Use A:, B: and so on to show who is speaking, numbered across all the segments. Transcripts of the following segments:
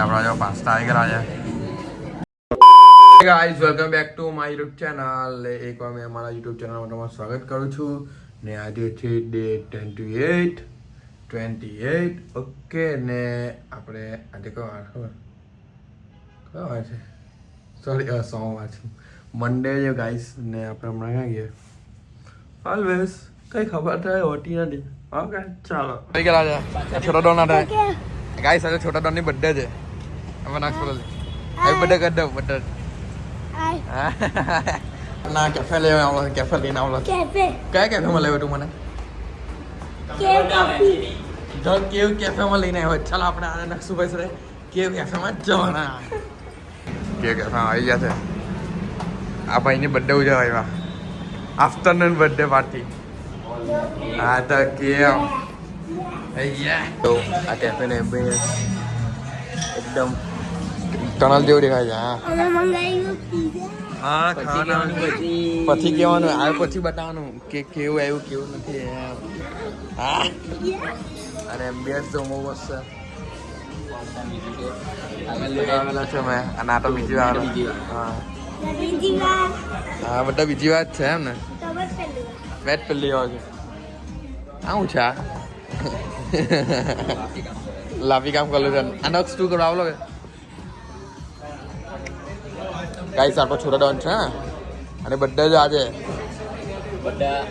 A: આપણા જો પાસ્તા આવી ગયા છે. Guys welcome back to my YouTube channel. એકવાર મેં અમારા યુટ્યુબ ચેનલમાં તમારું સ્વાગત કરું છું. ને આજે છે ડે 28 ઓકે. ને આપણે આજે કયો વાર છે? સોરી સોમવાર છે, મંડે છે ગાઈઝ. ને આપણે હમણાં ક્યાં ગયા ઓલવેઝ કઈ ખબર થાય હોતી નથી. ઓકે ચાલો થઈ ગયા છે. છોટા ડોન હતા ગાઈઝ. આજે છોટા ડોનની બર્થડે છે. અમે નાખો હેપી બર્થડે કરી દઉં બર્થડે. ના કેફે લઈને આવો. કેફે લઈને આવો.
B: કેફે
A: કયા કેફેમાં લેવો તું મને? કેવ કેફેમાં લઈને આવ્યો. ચાલો આપણે આને નકશું ભાઈ સરે કેવ કેફેમાં જવાના. કેવ કેફેમાં આવી ગયા છે. આ ભાઈની બર્થડે ઉજવવા આવ્યા. Afternoon birthday party. હા તો કેવ તો આ કેફેને એકદમ ટનલ જેવું દેખાય છે. હા ખાવાનું પછી કહેવાનું આવે પછી બતાવવાનું કે કેવું આવ્યું કેવું નથી એમ. હા અને એમ્બિયન્સ તો બહુ મસ્ત આવેલા છે મેં. અને આ તો બીજી વાર. હા હા બધા બીજી વાત છે એમ ને. બેટ પહેલી વાર છે. આવું છે આ લાભી કામ કરેલું છે. આ નક્સ તું કરવા આવલો કે ગાઈસ આપણો છોટા ડોન છે અને બધા જ આજે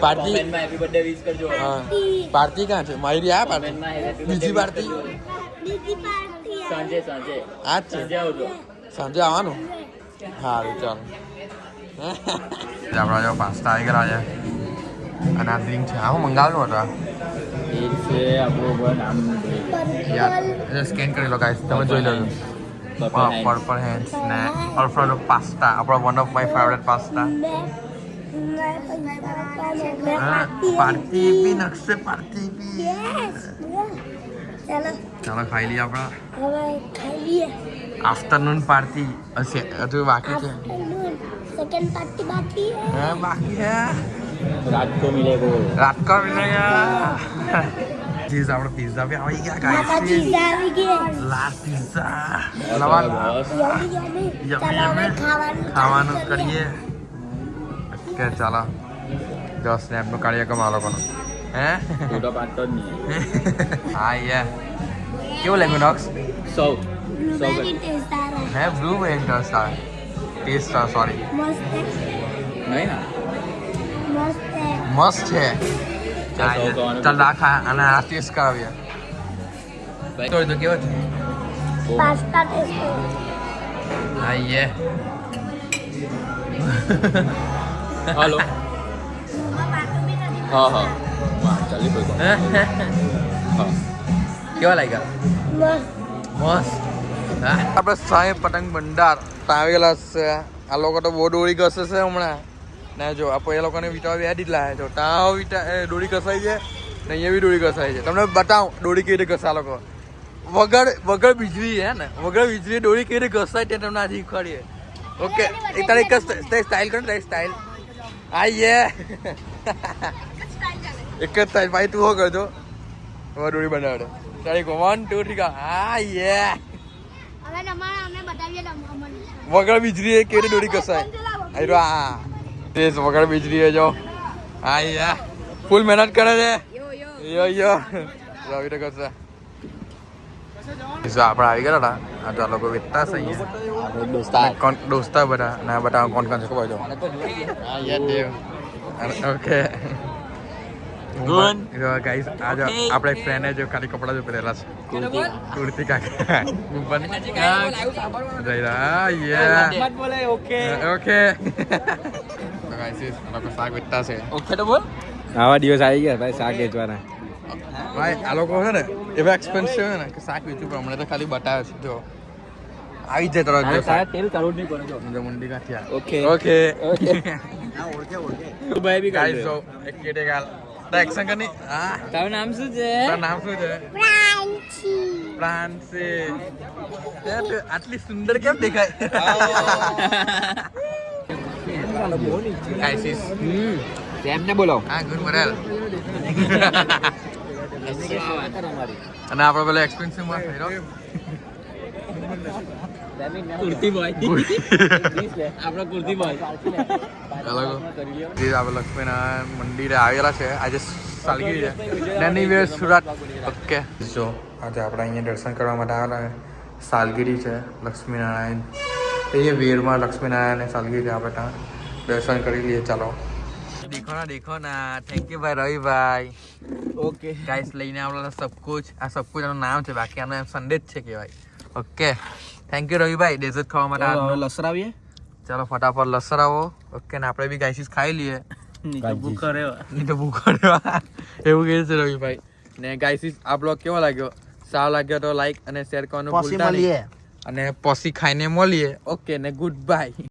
A: પાર્ટી હેપી બર્થડે વિશ કરજો. હા પાર્ટી ક્યાં છે મારી? આ પાર્ટી બીજી પાર્ટી સાંજે આ જ છે. સાંજે આવવાનું. સારું ચાલો. આપણા જો પાસ્તા આવી ગયા છે અને આ ડ્રિંક છે. હું મંગાવેલું હતું.
C: એક છે આપણું નામ
A: યાર સ્કેન કરી લો ગાઈસ, તમે જોઈ લેજો. પર્પલ હેન્ડ્સ ને અલ્ફ્રેડો પાસ્તા, આપણો one of my favourite pasta. Party બી નકશે પાર્ટી બી. ચાલો ખાઈ લઈએ. આપણા આફ્ટરનૂન પાર્ટી હજુ બાકી છે.
B: सेकंड पार्टी बाकी है.
A: હા બાકી હે.
C: रात को मिलेगा.
A: રાત કો મિલેગા. ચીઝ આપણે પિઝા બી આવી ગયા ગાઈસ.
B: पिज्जा આવી ગયા.
A: લાર્જ પિઝા લવાલ ખાવાનું કરીએ. ઓકે ચાલો જો સ્નેપનું કાઢીએ કે મારો કોનો હે
C: તું તો પાડતો જ નહીં.
A: હા યે કેવું લાગ્યું નોક્સ?
C: સૌ
B: ब्लूबेरी टेस्ट आ रहा
A: હે બ્લૂબેરી ટેસ્ટ સોરી
B: है. मस्त है.
C: નહીં ના
B: मस्त है.
A: મસ્ત છે. ચાલ રાખા અને આ ટેસ્ટ કરાવીએ. તો એ તો કેવો છે?
B: पास्ता टेस्ट है.
A: હા યે
C: હાલો. હા હા ચાલી કોઈ હા
A: કેવા લાગ્યા?
B: मस्त.
A: મસ્ત. આપણે સાહેબ પતંગ ભંડાર આવી ગયેલા છે. આ લોકો તો બહુ દોરી ઘસે છે હમણાં. ને જો આપણે એ લોકોને વિટા બે દીધલા છે. જો ત્યાં વિટા દોરી ઘસાઈ છે ને અહીંયા બી દોરી ઘસાઈ છે. તમને બતાવું દોરી કેવી રીતે ઘસે આ લોકો. વગર વીજળી હે ને વગર વીજળી દોરી કેવી રીતે ઘસાય તે તમને આજે શીખવાડીએ. ઓકે એક તારીખ સ્ટાઇલ કરો ને સ્ટાઇલ. આ યે એક જ સ્ટાઇલ ભાઈ તું હો કરજો. હવે દોરી બનાવડે તારીખ 1 2 3 હા યે
B: હવે તમારે અમને બતાવીએ અમને.
A: વગર વીજળી એ કેવી દોરી કસાય. આયરો આ તેજ વગર વીજળી જો. હા યા ફૂલ મહેનત કરે છે. યો રવિ તો કરશે. આપણે આવી ગયા હતા. આ તો લોકો વેચતા છે અહીંયા. દોસ્તા બધા ના બતાવો કોણ કોણ છે ખબર જો. હા યા દેવ ઓકે ગુડ ગાઈસ. આ જો આપણે એક ફ્રેન્ડ જો ખાલી કપડા જો પહેરેલા છે. કુર્તી કાકા ઉપર જઈ રહ્યા. યે ઓકે ઓકે ગાઈસ લોકો શાક વેચતા છે.
C: ઓકે તો બોલ. આવા દિવસ આવી ગયા ભાઈ શાક વેચવાના.
A: ભાઈ આ લોકો છે ને એવા એક્સપેન્સિવ છે ને કે શાક વેચવું પણ અમને તો ખાલી બતાવે છે. જો આવી જાય તરત
C: તેલ કરોડ નહીં કરો
A: જો મંડી કાઠિયા.
C: ઓકે
A: ઓકે
C: હા ઓળખે ભાઈ બી
A: ગાઈસ જો એક કેટે ગાલ એક્શન કરની. હા
C: તારું નામ શું છે?
A: તારું નામ શું છે?
B: Crunchy.
A: ફ્રાન્સી. આટલી સુંદર કેમ દેખાય? ગાઈસ
C: એમને બોલો.
A: હા ગુડ મોરલ. અને આપણે પેલા એક્સપેન્સિવ માં થઈ રહ્યો
C: કુર્તી બોય આપણો કુર્તી બોય
A: આપણે લક્ષ્મીનારાયણ મંદિરે આવેલા છે આજે સાલગીરી છે નાની વેર સુરત ઓકે જો આજે આપણે અહીંયા દર્શન કરવા માટે આવેલા સાલગીરી છે લક્ષ્મીનારાયણ એ વેરમાં લક્ષ્મીનારાયણ સાલગીરી આપણે ત્યાં દર્શન કરી લઈએ ચાલો દેખો ના થેન્ક યુ ભાઈ રવિભાઈ
C: ઓકે
A: ગાઈસ લઈને આવલા સબ કુછ આ સબ કુછ એનું નામ છે બાકી આનો સંડે જ છે કહેવાય ઓકે થેન્ક યુ રવિભાઈ ડેઝર્ટ ખાવા માટે
C: હવે લસરાવીએ
A: ચાલો ફટાફટ લસરાવો ઓકે ને આપણે બી ગાઈસીસ ખાઈ લઈએ
C: ભૂખો રહ્યો
A: નહીં તો ભૂખો રહેવા એવું કહે છે રવિભાઈ ને ગાઈસીસ આ બ્લોગ કેવો લાગ્યો સારો લાગ્યો તો લાઈક અને શેર કરવાનું ભૂલતા નહીં અને પછી ખાઈને મળીએ ઓકે ને ગુડ બાય